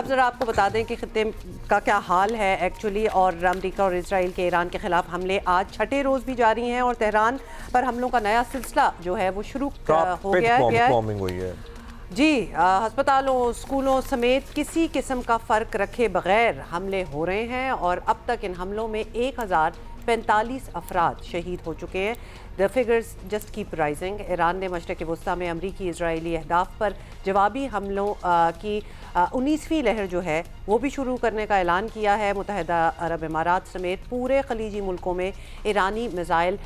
अब ज़रा आपको बता दें कि खित्ते का क्या हाल है एक्चुअली, और अमेरिका और इजराइल के ईरान के खिलाफ हमले आज छठे रोज़ भी जारी हैं और तेहरान पर हमलों का नया सिलसिला जो है वो शुरू हो गया है। जी, अस्पतालों स्कूलों समेत किसी किस्म का फ़र्क रखे बगैर हमले हो रहे हैं और अब तक इन हमलों में 1045 अफराद शहीद हो चुके हैं। The figures just keep rising. Iran ने मशरक़ वस्ता में अमरीकी इजरायली अहदाफ पर जवाबी हमलों की 19वीं लहर जो है वो भी शुरू करने का ऐलान किया है। मुत्तहिदा अरब इमारात समेत पूरे खलीजी मुल्कों में ईरानी मिसाइल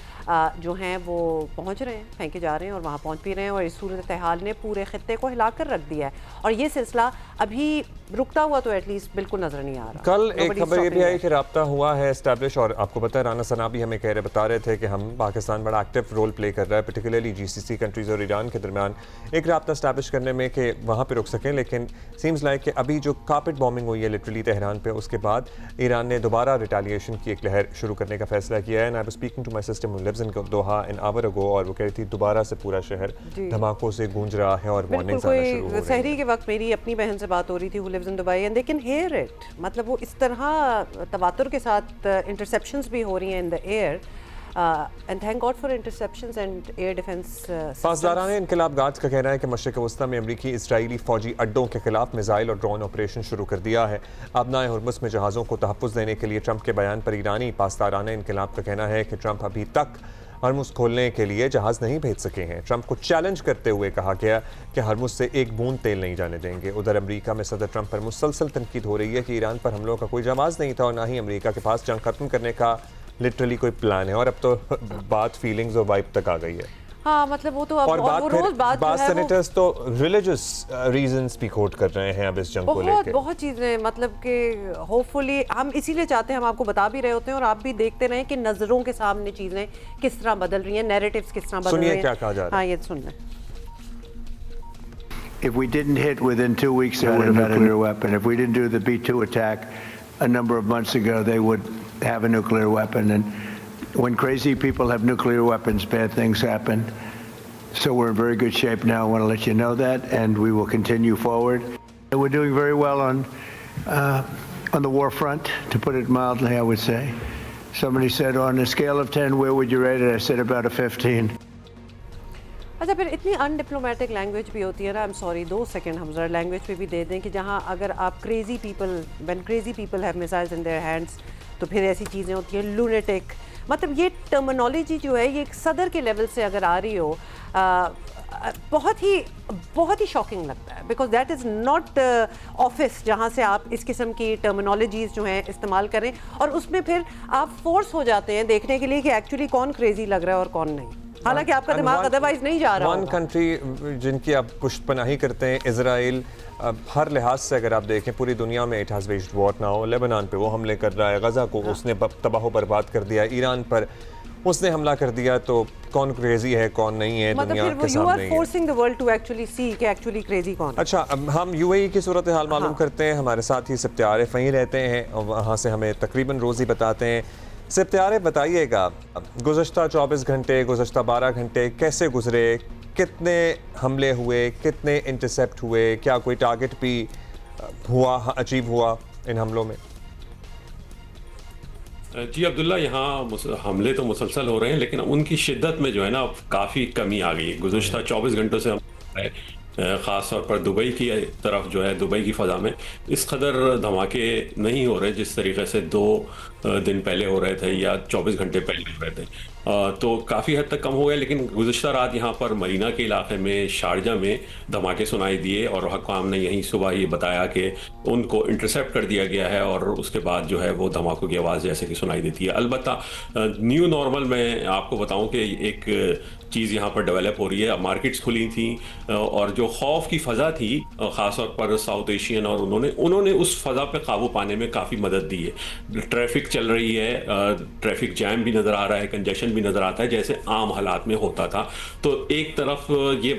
जो हैं वो पहुँच रहे हैं, फेंके जा रहे हैं और वहाँ पहुँच भी रहे हैं, और इस सूरत हाल ने पूरे खित्ते को हिला कर रख दिया है और ये सिलसिला अभी रुकता हुआ तो एटलीस्ट बिल्कुल नजर नहीं आ रहा। कल एक खबर ये भी आई कि राब्ता हुआ है एस्टैब्लिश, और आपको पता है राना सना भी हमें बता रहे थे कि हम पाकिस्तान बड़ा एक्टिव रोल प्ले कर रहा है पर्टिकुलरली जीसीसी कंट्रीज़ और ईरान के दरमियान एक राब्ता एस्टैब्लिश करने में कि वहाँ पे रुक सकें। लेकिन सीम्स लाइक कि अभी जो कार्पेट बॉम्बिंग हुई है लिटरली तेहरान पे, उसके बाद ईरान ने दोबारा रिटेलिएशन की एक लहर शुरू करने का फैसला किया है। And I was speaking to my sister who lives in Doha an hour ago, और वो कह रही थी दोबारा से पूरा शहर धमाकों से गूंज रहा है और वार्निंग्स आना शुरू हो रही है। सहरी के वक्त मेरी अपनी बहन से बात हो रही थी who lives in Dubai and they can hear it, मतलब वो इस तरह तवातुर के साथ इंटरसेप्शंस भी हो रही हैं in the air. And thank God for interceptions and air defense systems. पासदारान इनकलाब गार्ड्स का कहना है कि मशरक़ वस्ता में अमरीकी इजरायली फौजी अड्डों के खिलाफ मिसाइल और ड्रोन ऑपरेशन शुरू कर दिया है। अबनाए हुर्मुज़ में जहाज़ों को तहफ़्फ़ुज़ देने के लिए ट्रंप के बयान पर ईरानी पासदारान इनकलाब का कहना है कि ट्रंप अभी तक हरमुज़ खोलने के लिए जहाज़ नहीं भेज सके हैं। ट्रंप को चैलेंज करते हुए कहा गया कि हरमुज़ से एक बूंद तेल नहीं जाने देंगे। उधर अमेरिका में सदर ट्रंप पर मुसलसल तनकीद हो रही है कि ईरान पर हमलों का कोई जवाब नहीं था और ना ही अमेरिका के पास जंग खत्म करने का लिटरली कोई प्लान है, और अब तो बात फीलिंग्स और वाइब तक आ गई है। हाँ, मतलब वो तो अब और वो रोज बात सेनेटर्स तो रिलीजियस रीजंस भी कोट कर रहे हैं अब इस जंग को लेकर। बहुत चीज़ें, मतलब कि होपफुली हम इसीलिए चाहते हैं, हम आपको बता भी रहे होते हैं और आप भी देखते रहें कि नज़रों के सामने चीज़ें किस तरह बदल रही हैं, नैरेटिव्स किस तरह बदल रहे हैं। सुनिए क्या कहा जा रहा है। हाँ, ये सुन लें। If we didn't hit within 2 weeks, they would have had a nuclear weapon. If we didn't do the B-2 attack a number of months ago, they would have a nuclear weapon. And when crazy people have nuclear weapons, bad things happen. So we're in very good shape now. I want to let you know that, and we will continue forward. And we're doing very well on the war front, to put it mildly, I would say. Somebody said, on a scale of 10, where would you rate it? I said about a 15. अच्छा, फिर इतनी undiplomatic language भी होती है ना। I am sorry, 2 second हम जरा language पे भी दे दें कि जहाँ अगर आप crazy people, when crazy people have missiles in their hands, तो फिर ऐसी चीज़ें होती हैं लूनेटिक। मतलब ये टर्मिनोलॉजी जो है ये एक सदर के लेवल से अगर आ रही हो, बहुत ही शॉकिंग लगता है, because that is not office जहाँ से आप इस किस्म की टर्मिनोलॉजीज़ जो हैं इस्तेमाल करें, और उसमें फिर आप फोर्स हो जाते हैं देखने के लिए कि एक्चुअली कौन क्रेजी लग रहा है और कौन नहीं, हालांकि आपका दिमाग अदरवाइज नहीं जा रहा। वन कंट्री जिनकी आप पुष्टपनाही करते हैं, इजराइल, हर लिहाज से अगर आप देखें पूरी दुनिया में it has waged war now. Lebanon पे वो हमले कर रहा है, गज़ा को उसने तबाह बर्बाद कर दिया, ईरान पर उसने हमला कर दिया, तो कौन क्रेजी है कौन नहीं है दुनिया के सामने। Forcing the world to actually see कि एक्चुअली क्रेजी कौन है। अच्छा, अब हम यूएई की सूरत हाल मालूम करते हैं। हमारे साथ ही सिप्त्यारे वहीं रहते हैं और वहाँ से हमें तकरीबन रोज़ ही बताते हैं। सिप्त्यारे, बताइएगा गुज़श्ता 24 घंटे, गुज़श्ता 12 घंटे कैसे गुजरे, कितने हमले हुए, कितने इंटरसेप्ट हुए, क्या कोई टारगेट भी हुआ, अचीव हुआ इन हमलों में? जी अब्दुल्ला, यहाँ हमले तो मुसलसल हो रहे हैं लेकिन उनकी शिद्दत में जो है ना काफ़ी कमी आ गई है। गुज़श्ता 24 घंटों से हम ख़ास तौर पर दुबई की तरफ जो है, दुबई की फ़ज़ा में इस कदर धमाके नहीं हो रहे जिस तरीके से 2 दिन पहले हो रहे थे या 24 घंटे पहले हो रहे थे। तो काफ़ी हद तक कम हो गया। लेकिन गुज़श्ता रात यहाँ पर मरीना के इलाके में, शारजा में धमाके सुनाई दिए और हुक्काम ने यहीं सुबह ये बताया कि उनको इंटरसेप्ट कर दिया गया है और उसके बाद जो है वो धमाकों की आवाज़ जैसे कि सुनाई देती है। अलबत्ता न्यू नॉर्मल में आपको बताऊं कि एक चीज़ यहाँ पर डेवलप हो रही है। मार्केट्स खुली थी और जो खौफ की फ़ज़ा थी ख़ास तौर पर साउथ एशियन, और उन्होंने उस फ़ज़ा पे काबू पाने में काफ़ी मदद दी है। ट्रैफिक चल रही है, ट्रैफिक जैम भी नज़र आ रहा है, कंजेशन भी नज़र आता है जैसे आम हालात में होता था। तो एक तरफ ये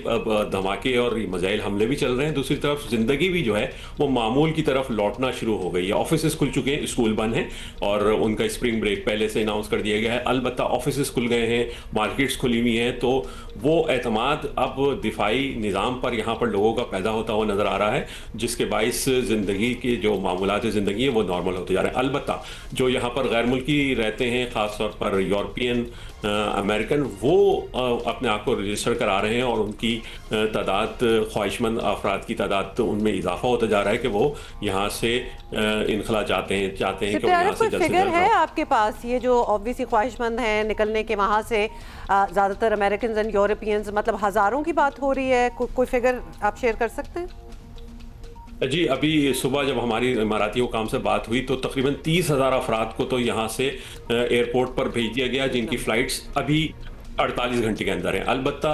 धमाके और मिसाइल हमले भी चल रहे हैं, दूसरी तरफ ज़िंदगी भी जो है वो मामूल की तरफ लौटना शुरू हो गई है। ऑफिस खुल चुके हैं, स्कूल बंद हैं और उनका स्प्रिंग ब्रेक पहले से अनाउंस कर दिया गया है। अलबत्ता ऑफिस खुल गए हैं, मार्केट्स खुली हुई हैं, तो वो एतमाद अब दिफाई निज़ाम पर यहाँ पर लोगों का पैदा होता हुआ नज़र आ रहा है, जिसके बाइस ज़िंदगी के जो मामूलात ज़िंदगी है वो नॉर्मल होते जा रहे हैं। अलबत्ता जो यहाँ पर गैर मुल्की रहते हैं, ख़ासतौर पर यूरोपियन अमेरिकन, वो अपने आप को रजिस्टर करा रहे हैं और उनकी तादाद, ख्वाहिशमंद अफराद की तादाद तो उनमें इजाफा होता जा रहा है कि वो यहाँ से इनखला चाहते हैं कि वो यहाँ से जल्द से फिगर जल्द है आपके पास, ये जो ऑब्वियसली ख्वाहिशमंद हैं निकलने के वहाँ से, ज़्यादातर अमेरिकन एंड यूरोपियंस, मतलब हज़ारों की बात हो रही है, कोई फिगर आप शेयर कर सकते हैं? जी, अभी सुबह जब हमारी इमाराती हुकाम से बात हुई तो तकरीबन 30,000 अफराद को तो यहाँ से एयरपोर्ट पर भेज दिया गया, जिनकी फ़्लाइट्स अभी 48 घंटे के अंदर हैं। अलबत्ता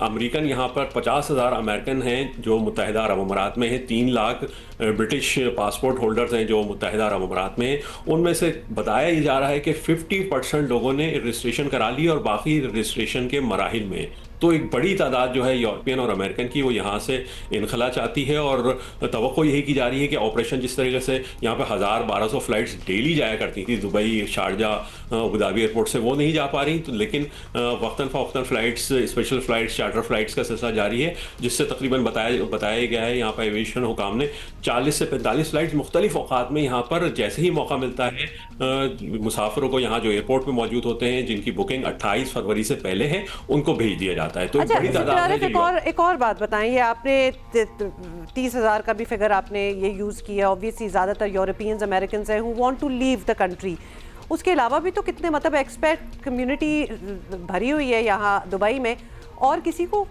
अमेरिकन यहाँ पर 50,000 अमेरिकन हैं जो मुत्तहिदा अरब अमारात में हैं, 3 लाख ब्रिटिश पासपोर्ट होल्डर्स हैं जो मुत्तहिदा अरब अमारात में हैं। उनमें से बताया ही जा रहा है कि 50% लोगों ने रजिस्ट्रेशन करा ली और बाकी रजिस्ट्रेशन के मराहिल में। तो एक बड़ी तादाद जो है यूरोपियन और अमेरिकन की वो यहाँ से इनखला चाहती है और तवक्को यही की जा रही है कि ऑपरेशन जिस तरीके से यहाँ पे 1,000-1,200 फ्लाइट्स डेली जाया करती थी दुबई, शारजाह, अबूधाबी एयरपोर्ट से, वो नहीं जा पा रही, तो लेकिन वक्तन फ़वक्तन flights, special flights, charter flights का सिलसिला जारी है, जिससे तकरीबन बताया गया है यहाँ पर एविएशन हुकाम ने 40 से 45 फ़्लाइट्स मुख्तलिफ औक़ात में यहाँ पर जैसे ही मौका मिलता है मुसाफिरों को यहाँ जो एयरपोर्ट में मौजूद होते हैं, जिनकी बुकिंग 28 फरवरी से पहले है, उनको भेज दिया जाता है। तो अच्छा, बड़ी तादाद है। एक और बात बताएं, ये आपने 30,000 का भी फिगर आपने ये यूज़ किया, ऑब्वियसली ज़्यादातर यूरोपियंस अमेरिकन हैं who want to leave the country. उसके अलावा भी तो कितने, मतलब एक्सपेट कम्युनिटी भरी हुई है यहाँ दुबई में, और किसी को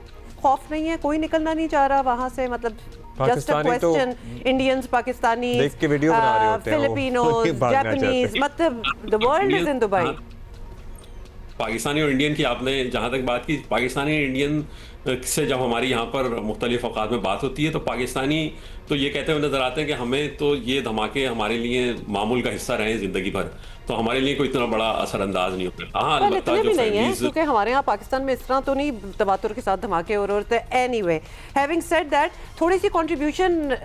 खौफ नहीं है, कोई निकलना नहीं चाह रहा वहाँ से, मतलब just a question, Indians, Pakistani, Filipinos, Japanese, मतलब the world is in Dubai. Pakistani और इंडियन की आपने जहाँ तक बात की, पाकिस्तानी इंडियन से जब हमारी यहाँ पर मुख्तलिफ औक़ात में बात होती है तो पाकिस्तानी तो ये कहते हुए नज़र आते हैं कि हमें तो ये धमाके हमारे लिए मामूल का हिस्सा रहे हैं ज़िंदगी भर, तो हमारे लिए कोई इतना बड़ा असरअंदाज नहीं होता। हाँ, अलबत्ता जो नहीं है, क्योंकि हमारे यहाँ पाकिस्तान में इस तरह तो नहीं तवातुर के साथ धमाके हो रहे होते। एनीवे, हैविंग सेड दैट, थोड़ी सी कंट्रीब्यूशन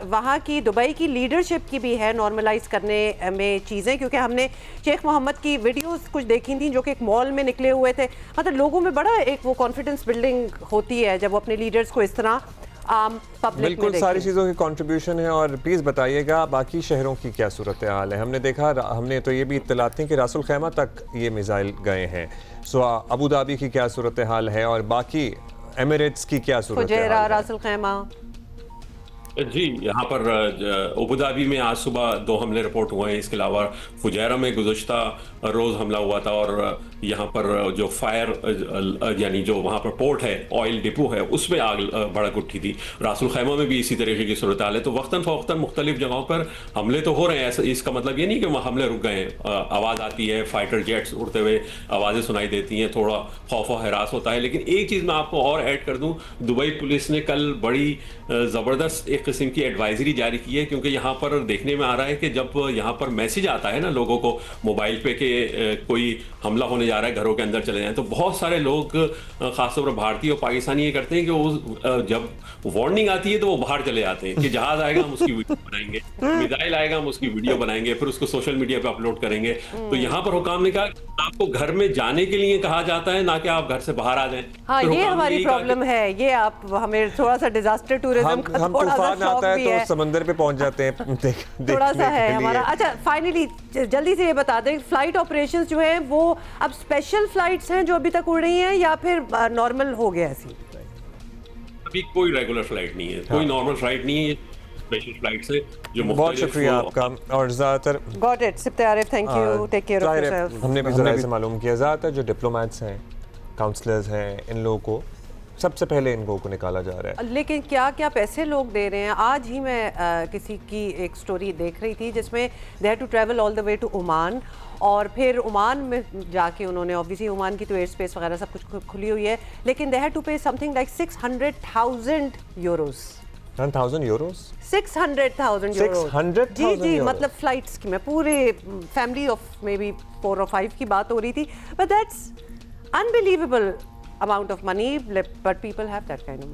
वहाँ की दुबई की लीडरशिप की भी है नॉर्मलाइज करने में चीज़ें, क्योंकि हमने शेख मोहम्मद की वीडियोस कुछ देखी थी जो कि एक मॉल में निकले हुए थे, मतलब लोगों में बड़ा एक वो कॉन्फिडेंस बिल्डिंग होती है जब वो अपने लीडर्स को इस तरह आम पब्लिक में बिल्कुल सारी चीज़ों की कंट्रीब्यूशन है। और प्लीज़ बताइएगा बाकी शहरों की क्या सूरत हाल है। हमने तो ये भी इत्तलात थी कि रासुल खैमा तक ये मिसाइल गए हैं, सो अबू धाबी की क्या सूरत हाल है और बाकी एमिरेट्स की क्या सूरत हाल है? रासुल खैमा जी, यहाँ पर अबू धाबी में आज सुबह 2 हमले रिपोर्ट हुए हैं। इसके अलावा फुजैरा में गुज़श्ता रोज़ हमला हुआ था और यहाँ पर जो फायर यानी जो वहाँ पर पोर्ट है, ऑयल डिपो है, उसमें आग भड़क उठी थी। रासुल खैमा में भी इसी तरीके की सूरत हाल है। तो वक्तन फ़वक्तन मुख्तलिफ जगहों पर हमले तो हो रहे हैं, ऐसा इसका मतलब ये नहीं कि वहाँ हमले रुक गए हैं। आवाज़ आती है, फाइटर जेट्स उड़ते हुए आवाज़ें सुनाई देती हैं, थोड़ा खौफ व हरास होता है। लेकिन एक चीज़ मैं आपको और ऐड कर दूँ, दुबई पुलिस ने कल बड़ी ज़बरदस्त एक किस्म की एडवाइजरी जारी की है, क्योंकि यहाँ पर देखने में आ रहा है कि जब यहाँ पर मैसेज आता है ना लोगों को मोबाइल पे कि कोई हमला होने जा रहा है, घरों के अंदर चले जाएं, तो बहुत सारे लोग खासतौर पर भारतीय और पाकिस्तानी ये करते हैं कि वो जब वार्निंग आती है तो वो बाहर चले जाते हैं कि जहाज आएगा हम उसकी वीडियो बनाएंगे, मिसाइल आएगा हम उसकी वीडियो बनाएंगे, फिर उसको सोशल मीडिया पे अपलोड करेंगे। तो यहाँ पर हुकाम ने कहा आपको घर में जाने के लिए कहा जाता है, ना कि आप घर से बाहर आ जाएं। हाँ, ये हमारी प्रॉब्लम है, ये आप हमें थोड़ा सा डिजास्टर टूरिज्म का थोड़ा सा आता है तो समंदर पे पहुंच जाते हैं थोड़ा सा है हमारा। अच्छा, फाइनली जल्दी से ये बता दें, फ्लाइट ऑपरेशंस जो है वो अब स्पेशल फ्लाइट्स हैं जो अभी तक उड़ रही हैं या फिर नॉर्मल हो गया ऐसी? अभी कोई रेगुलर फ्लाइट नहीं है, कोई नॉर्मल फ्लाइट नहीं है, स्पेशल फ्लाइट से जो। बहुत शुक्रिया आपका। और ज़्यादातर गॉट इट सिप्ते Arif, thank you, take care of yourself. हमने भी ज़रा से मालूम किया, ज़्यादातर जो डिप्लोमेट्स हैं, काउंसलर्स हैं, इन लोगों को सबसे पहले इन लोगों को निकाला जा रहा है। लेकिन क्या क्या पैसे लोग दे रहे हैं। आज ही मैं किसी की एक स्टोरी देख रही थी जिसमें they had to travel all the way to Oman, और फिर ओमान में जाके उन्होंने, ऑब्वियसली ओमान की तो एयर स्पेस वगैरह सब कुछ खुली हुई है, लेकिन दे हैड टू पे something like 600,000 Euros. 10,000 Euros? 600,000 euro. 600,000 जी, मतलब फ्लाइट्स की, मैं पूरे फैमिली ऑफ मे बी 4 और 5 की बात हो रही थी, but that's unbelievable amount of money, but people have that kind of money.